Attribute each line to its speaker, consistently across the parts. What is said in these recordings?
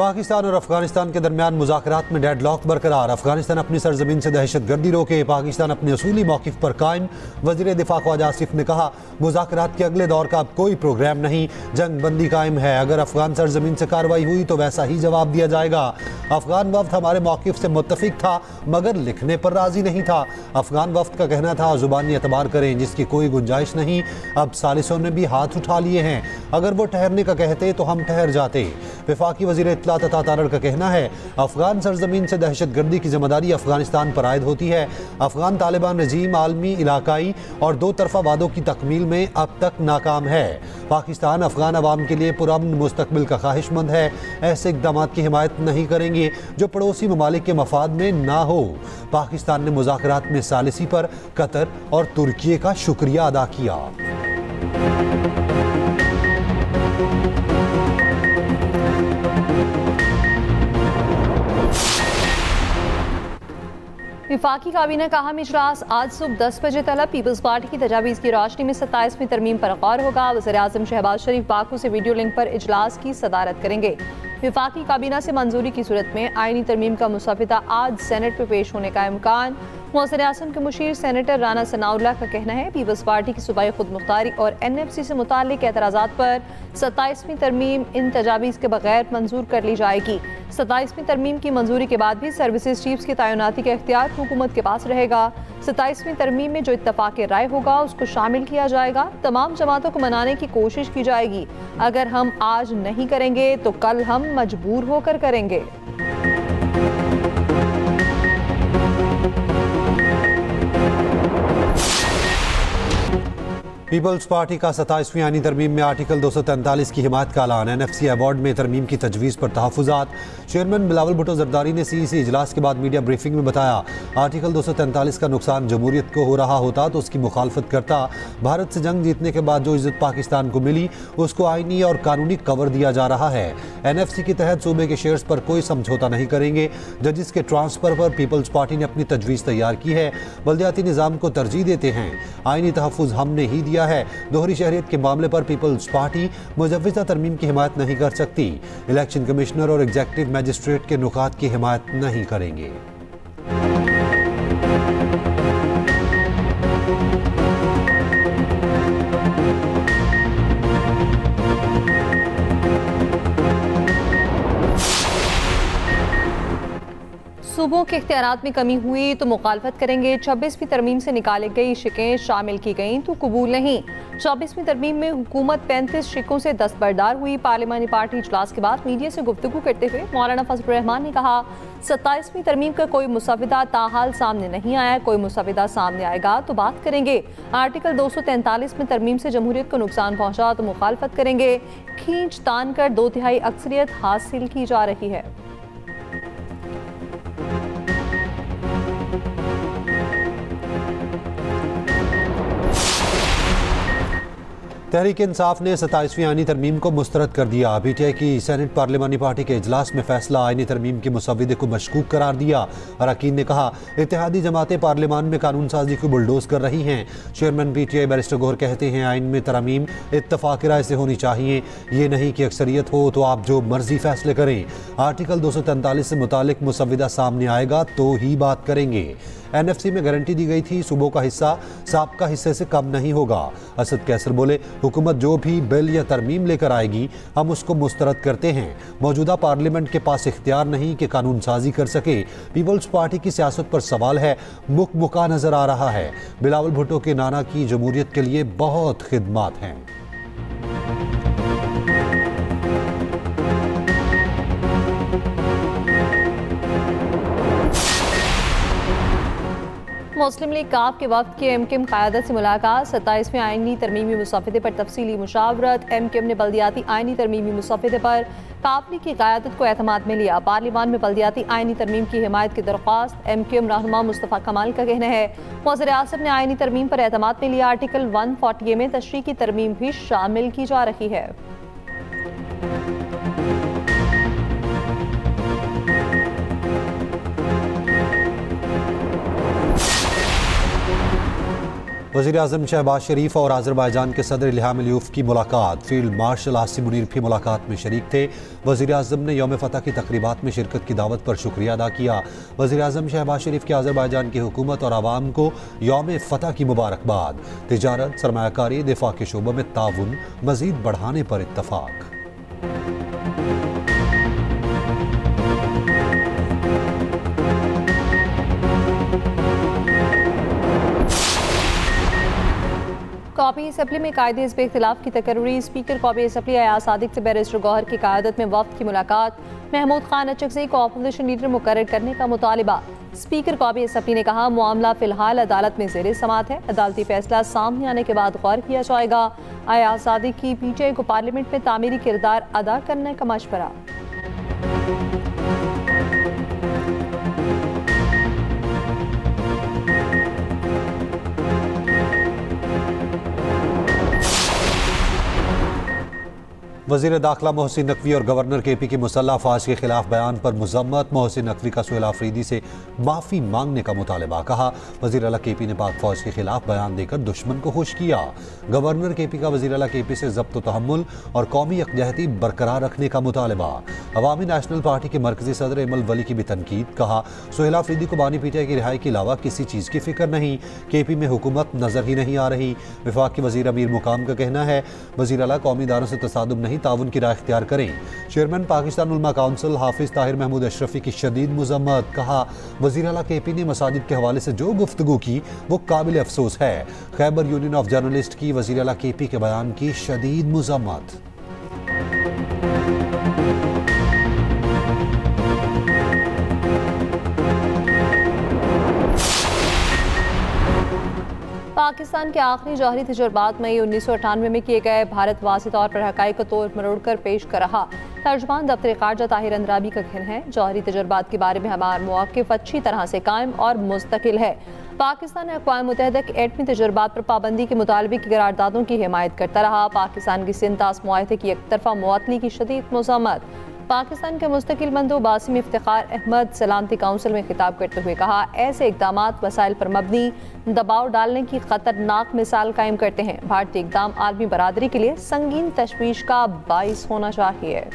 Speaker 1: पाकिस्तान और अफगानिस्तान के दरमियान मुज़ाकरात में डेडलॉक बरकरार। अफगानिस्तान अपनी सरजमीन से दहशतगर्दी रोके, पाकिस्तान अपने असूली मौक़िफ़ पर कायम। वज़ीर दिफ़ा ख्वाजा आसिफ ने कहा, मुज़ाकरात के अगले दौर का अब कोई प्रोग्राम नहीं, जंग बंदी कायम है। अगर अफगान सरजमीन से कार्रवाई हुई तो वैसा ही जवाब दिया जाएगा। अफगान वफ्द हमारे मौक़िफ़ से मुत्तफ़िक था मगर लिखने पर राज़ी नहीं था। अफगान वफ्द का कहना था ज़ुबानी एतबार करें, जिसकी कोई गुंजाइश नहीं। अब सालिसों ने भी हाथ उठा लिए हैं। अगर वो ठहरने का कहते तो हम ठहर जाते। वफाकी वज़ीर इत्तला तथा तारड़ का कहना है, अफगान सरजमीन से दहशतगर्दी की जिम्मेदारी अफगानिस्तान पर आयद होती है। अफगान तालिबान रजीम आलमी, इलाकाई और दो तरफा वादों की तकमील में अब तक नाकाम है। पाकिस्तान अफगान अवाम के लिए पुरअमन मुस्तकबिल का ख्वाहिशमंद है। ऐसे इक़दाम की हिमायत नहीं करेंगे जो पड़ोसी ममालिक के मफाद में ना हो। पाकिस्तान ने मुज़ाकरात में सालिसी पर कतर और तुर्की का शुक्रिया अदा किया।
Speaker 2: वफाकी काबीना का अहम इजलास आज सुबह 10 बजे तलब। पीपल्स पार्टी की तजावीज़ की रोशनी में 27वीं तरमीम पर गौर होगा। वज़ीर आज़म शहबाज शरीफ बाकू से वीडियो लिंक पर इजलास की सदारत करेंगे। वफाकी काबीना से मंजूरी की सूरत में आईनी तरमीम का मुसविदा आज सेनेट में पेश होने का इम्कान। वज़ीर आज़म के मुशीर सेनेटर राना सनाउल्लाह का कहना है, पीपल्स पार्टी की सूबाई खुद मुख्तारी और NFC से मुताल्लिक एतराज़ात पर 27वीं तरमीम इन तजावीज़ के बगैर मंजूर कर ली जाएगी। 27वीं तरमीम की मंजूरी के बाद भी सर्विसेज चीफ्स की तैनाती का इख्तियार हुकूमत के पास रहेगा। 27वीं तरमीम में जो इत्तफाक राय होगा उसको शामिल किया जाएगा। तमाम जमातों को मनाने की कोशिश की जाएगी। अगर हम आज नहीं करेंगे तो कल हम मजबूर होकर करेंगे।
Speaker 1: पीपल्स पार्टी का 27वीं आईनी तरमीम में आर्टिकल 243 की हिमायत का ऐलान। NFC अवार्ड में तरमीम की तजवीज़ पर तहफ़्फ़ुज़ात। चेयरमैन बिलावल भुट्टो ज़रदारी ने CEC इजलास के बाद मीडिया ब्रीफिंग में बताया, आर्टिकल 243 का नुकसान जमहूरियत को हो रहा होता तो उसकी मुखालफत करता। भारत से जंग जीतने के बाद जो इज़्ज़त पाकिस्तान को मिली उसको आईनी और कानूनी कवर दिया जा रहा है। NFC के तहत सूबे के शेयर्स पर कोई समझौता नहीं करेंगे। जजिस के ट्रांसफ़र पर पीपल्स पार्टी ने अपनी तजवीज़ तैयार की है। बल्दियाती निज़ाम को तरजीह देते हैं, आईनी तहफ़्फ़ुज़ हमने ही दिया है। दोहरी शहरियत के मामले पर पीपल्स पार्टी मुजव्वज़ा तरमीम की हिमायत नहीं कर सकती। इलेक्शन कमिश्नर और एग्जीक्यूटिव मजिस्ट्रेट के नुकात की हिमायत नहीं करेंगे।
Speaker 2: सूबों के इख्तियारात में कमी हुई तो मुखालफत करेंगे। 26वीं तरमीम से निकाली गई शिकें शामिल की गईं तो कबूल नहीं। 24वीं तरमीम में हुकूमत 35 शिकों से दस्तबरदार हुई। पार्लिमानी पार्टी इजलास के बाद मीडिया से गुफ्तगू करते हुए मौलाना फजलुर रहमान ने कहा, 27वीं तरमीम का कोई मुसविदा ताहाल सामने नहीं आया। कोई मुसविदा सामने आएगा तो बात करेंगे। आर्टिकल 243 में तरमीम से जमहूरियत को नुकसान पहुंचा तो मुखालफत करेंगे। खींच तान कर 2/3 अक्सरियत हासिल की जा रही है।
Speaker 1: तहरीक इंसाफ ने 27वीं आईनी तरमीम को मुस्तरद कर दिया। PTI की सेनेट पार्लिमानी पार्टी के इजलास में फैसला आईनी तरमीम के मुसविदे को मशकूक करार दिया। अरकान ने कहा, इत्तेहादी जमातें पार्लिमान में कानून साजी को बुलडोज कर रही हैं। चेयरमैन PTI बैरिस्टर गौहर कहते हैं, आइन में तरमीम इत्तफाक राय से होनी चाहिए, ये नहीं कि अक्सरियत हो तो आप जो मर्जी फैसले करें। आर्टिकल 243 से मुतालिक मुसविदा सामने आएगा तो ही बात करेंगे। NFC में गारंटी दी गई थी, सूबों का हिस्सा साबका हिस्से से कम नहीं होगा। असद कैसर बोले, हुकूमत जो भी बिल या तरमीम लेकर आएगी हम उसको मुस्तरद करते हैं। मौजूदा पार्लियामेंट के पास इख्तियार नहीं कि कानून साजी कर सके। पीपल्स पार्टी की सियासत पर सवाल है, मुक मुका नजर आ रहा है। बिलावल भुट्टो के नाना की जमहूरियत के लिए बहुत खिदमात हैं।
Speaker 2: मुस्लिम लीग काफ के वक्त की MKM क़यादत से मुलाकात। 27वें आईनी तरमीमी मुसविदे पर तफसीली मुशावरत। MKM ने बल्दियाती आईनी तरमीमी मुसविदे पर काफ लीग की क़यादत को एतमाद में लिया। पार्लिमान में बल्दियाती आईनी तरमीम की हिमायत की दरख्वास्त। MKM रहनुमा मुस्तफ़ा कमाल का कहना है, वज़ीर आज़म ने आईनी तरमीम पर एतमाद में लिया। आर्टिकल 140 में तशरीह की तरमीम भी शामिल की जा रही है।
Speaker 1: वज़ीर-ए-आज़म शहबाज शरीफ और आज़रबाईजान के सदर इल्हाम अलीयौफ की मुलाकात। फील्ड मार्शल आसिम मुनीर भी मुलाकात में शरीक थे। वज़ीर-ए-आज़म ने यौम फ़तह की तक़रीबात में शिरकत की दावत पर शुक्रिया अदा किया। वज़ीर-ए-आज़म शहबाज शरीफ की आज़रबाईजान की हुकूमत और आवाम को यौम फ़तह की मुबारकबाद। तिजारत, सरमायाकारी, दिफा के शोबों में ताउन मज़ीद बढ़ाने पर इत्तफ़ाक़।
Speaker 2: कौमी असम्बली में कायदे हिज़्ब इख्तिलाफ की तकर्री। स्पीकर कौमी असम्बली अयाज सादिक से बैरिस्टर गौहर की क़यादत में वफ़द की मुलाकात। महमूद खान अचकज़ई को अपोजिशन लीडर मुकर्रर करने का मुतालिबा। स्पीकर कौमी असम्बली ने कहा, मामला फ़िलहाल अदालत में ज़ेर समाअत है, अदालती फैसला सामने आने के बाद गौर किया जाएगा। अयाज सादिक की PTI को पार्लियामेंट में तामीरी किरदार अदा करने का मशवरा।
Speaker 1: वज़ीर दाखिला मोहसिन नकवी और गवर्नर KP की मुसल्लह अफवाज के खिलाफ बयान पर मुज़म्मत। मोहसिन नकवी का सुहेल आफरीदी से माफ़ी मांगने का मुतालबा। कहा, वज़ीर आला KP ने पाक फौज के खिलाफ बयान देकर दुश्मन को खुश किया। गवर्नर KP का वज़ीर आला KP से ज़ब्त व तहम्मुल और कौमी यकजहती बरकरार रखने का मुतालबा। अवामी नेशनल पार्टी के मरकज़ी सदर एमल वली की भी तनकीद। कहा, सुहेल आफरीदी को बानी PTI की रिहाई के अलावा किसी चीज़ की फिक्र नहीं। KP में हुकूमत नज़र ही नहीं आ रही। वफाक के वज़ीर अमीर मुकाम का कहना है, वज़ीर आला कौमी इदारों से तसादुम नहीं, ताउन की राह इख्तियार करें। चेयरमैन पाकिस्तान उलमा काउंसिल हाफिज ताहिर महमूद अशरफी की शदीद मुज़म्मत। कहा, वज़ीर आला KP ने मसाजिद के हवाले से जो गुफ्तगू की वो काबिल अफसोस है। खैबर यूनियन ऑफ जर्नलिस्ट की वज़ीर आला KP के बयान की शदीद मुज़म्मत।
Speaker 2: पाकिस्तान के आखिरी जौहरी तजुर्बात मई 1998 में किए गए भारत वासी तौर पर हक़ाइक़ को तोड़ मरोड़ कर पेश कर रहा तर्जुमान दफ्तर ख़ारजा ताहिर अंद्राबी का कहना है, जौहरी तजुर्बात के बारे में हमारा मौक़िफ़ अच्छी तरह से कायम और मुस्तकिल है। पाकिस्तान अक़वाम मुत्तहिदा के एटमी तजुर्बात पर पाबंदी के मुतालबे की करारदादों की हिमायत करता रहा। पाकिस्तान की सिंतास मुआहदे की एक तरफा मुअत्तली की शदीद मज़म्मत। पाकिस्तान के मुस्तकिल मंदूब बासिम इफ्तिखार अहमद सलामती काउंसिल में खिताब करते हुए कहा, ऐसे इक़दामात वसाइल पर मबनी दबाव डालने की खतरनाक मिसाल कायम करते हैं। भारतीय इक़दाम आलमी बरादरी के लिए संगीन तशवीश का बाइस होना चाहिए।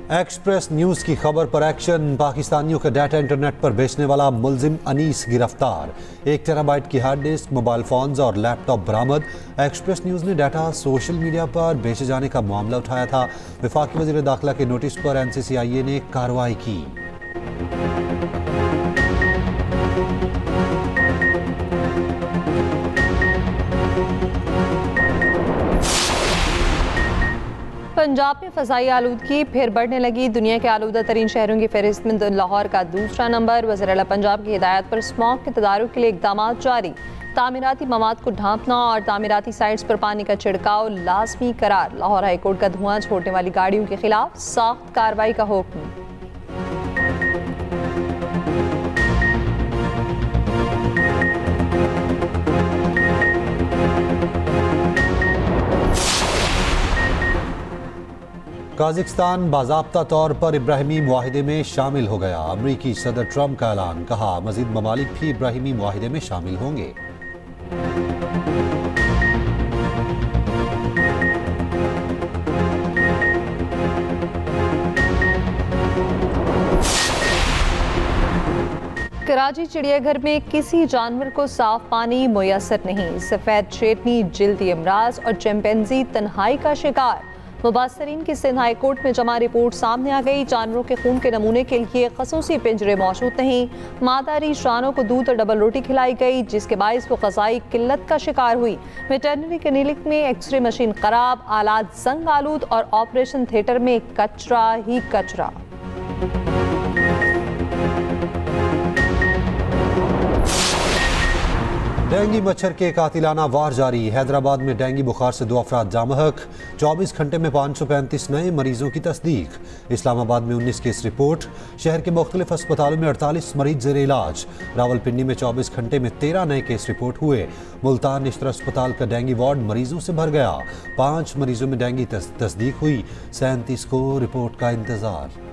Speaker 1: एक्सप्रेस न्यूज़ की खबर पर एक्शन। पाकिस्तानियों का डाटा इंटरनेट पर बेचने वाला मुलजिम अनीस गिरफ्तार। 1 टेराबाइट की हार्ड डिस्क, मोबाइल फोन्स और लैपटॉप बरामद। एक्सप्रेस न्यूज़ ने डाटा सोशल मीडिया पर बेचे जाने का मामला उठाया था। वफाकी वज़ीर दाखिला के नोटिस पर NCCIA ने कार्रवाई की।
Speaker 2: पंजाब में फ़ज़ाई आलूदगी फिर बढ़ने लगी। दुनिया के आलूदा तरीन शहरों की फहरिस्त में लाहौर का दूसरा नंबर। वज़ीर आला पंजाब की हिदायत पर स्मॉग के तदारुक के लिए इक़दाम जारी। तामीराती मवाद को ढांपना और तामीराती साइट्स पर पानी का छिड़काव लाजमी करार। लाहौर हाई कोर्ट का धुआं छोड़ने वाली गाड़ियों के खिलाफ सख्त कार्रवाई का हुक्म।
Speaker 1: काज़िकिस्तान बाज़ाब्ता तौर पर इब्राहिमी मुआहिदे में शामिल हो गया। अमरीकी सदर ट्रंप का ऐलान। कहा, मज़ीद ममालिक भी इब्राहिमी मुआहिदे में शामिल होंगे।
Speaker 2: कराची चिड़ियाघर में किसी जानवर को साफ पानी मुयसर नहीं। सफ़ेद शेरनी जिल्दी अमराज और चिंपैंजी तन्हाई का शिकार। मुबासरीन की सिंध हाई कोर्ट में जमा रिपोर्ट सामने आ गई। जानवरों के खून के नमूने के लिए खसूसी पिंजरे मौजूद नहीं। मादारी श्वानों को दूध और डबल रोटी खिलाई गई, जिसके बायस वो ग़ज़ाई किल्लत का शिकार हुई। वेटरनरी क्लिनिक में एक्सरे मशीन खराब, आलात जंग आलूद और ऑपरेशन थिएटर में कचरा ही कचरा।
Speaker 1: डेंगू मच्छर के कातिलाना वार जारी। हैदराबाद में डेंगू बुखार से 2 अफराद जामहक। 24 घंटे में 535 नए मरीजों की तस्दीक। इस्लामाबाद में 19 केस रिपोर्ट। शहर के मुख्तलिफ अस्पतालों में 48 मरीज जेर इलाज। रावलपिंडी में 24 घंटे में 13 नए केस रिपोर्ट हुए। मुल्तान निश्तर अस्पताल का डेंगू वार्ड मरीजों से भर गया। 5 मरीजों में डेंगू तस्दीक हुई। 37 को रिपोर्ट का इंतजार।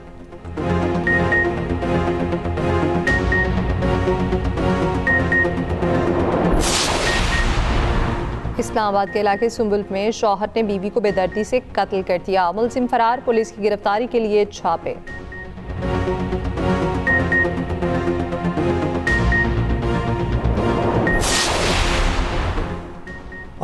Speaker 2: इस्लामाबाद के इलाके सुंबुल में शौहर ने बीवी को बेदर्दी से कत्ल कर दिया। मुलजिम फरार, पुलिस की गिरफ्तारी के लिए छापे।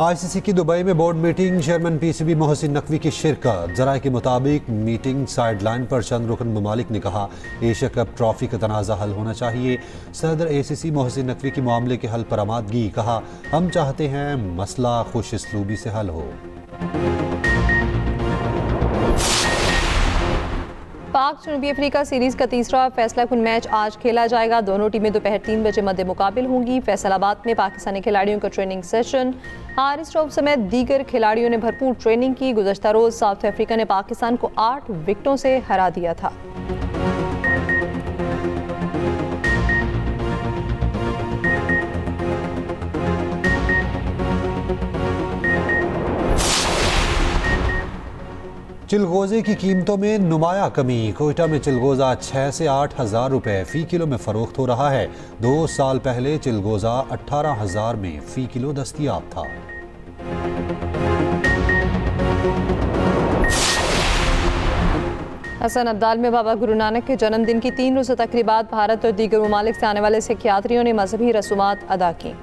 Speaker 1: ICC की दुबई में board meeting. Chairman PCB Mohsin Naqvi की शिरकत। जराये के मुताबिक मीटिंग साइडलाइन पर चंद रुकन ममालिक ने कहा एशिया कप ट्रॉफी का तनाज़ा हल होना चाहिए। सदर ACC मोहसिन नकवी की मामले के हल पर आमादगी। कहा हम चाहते हैं मसला खुश इसलूबी से हल हो।
Speaker 2: पाक जनूबी अफ्रीका सीरीज का तीसरा फैसला कुन मैच आज खेला जाएगा। दोनों टीमें दोपहर 3 बजे मद्दे मुकाबिल होंगी। फैसलाबाद में पाकिस्तानी खिलाड़ियों का ट्रेनिंग सेशन। हारिस रऊफ समेत दीगर खिलाड़ियों ने भरपूर ट्रेनिंग की। गुज़श्ता रोज साउथ अफ्रीका ने पाकिस्तान को 8 विकेटों से हरा दिया था।
Speaker 1: चिलगोज़े की कीमतों में नुमाया कमी। कोयटा में चिलगोज़ा 6 से 8 हज़ार रुपये फ़ी किलो में फ़रोख्त हो रहा है। 2 साल पहले चिलगोज़ा 18,000 में फ़ी किलो दस्तयाब था।
Speaker 2: हसन अब्दाल में बाबा गुरु नानक के जन्मदिन की 3 रोज़ा तकरीबात। भारत और दीगर ममालिक से आने वाले सिख यात्रियों ने मजहबी रसूमात अदा की।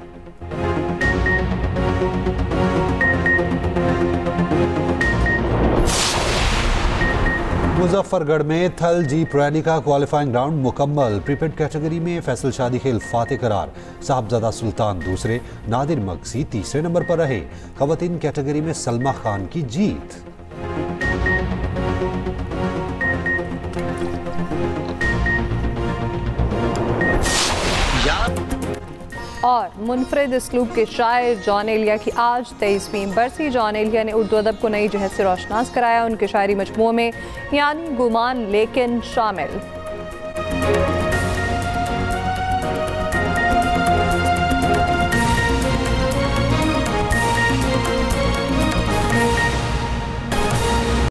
Speaker 1: मुजफ्फरगढ़ में थल जीप रैली का क्वालिफाइंग राउंड मुकम्मल। प्रीपेड कैटेगरी में फैसल शादी खेल फाते करार। साहबजादा सुल्तान दूसरे, नादिर मगसी तीसरे नंबर पर रहे। खवातीन कैटेगरी में सलमा खान की जीत।
Speaker 2: और मुनफरिद इसलूब के शायर जॉन एलिया की आज 23वीं बरसी। जॉन एलिया ने उर्दू अदब को नई जहत से रोशनास कराया। उनके शायरी मजमूओं में यानी गुमान लेकिन शामिल।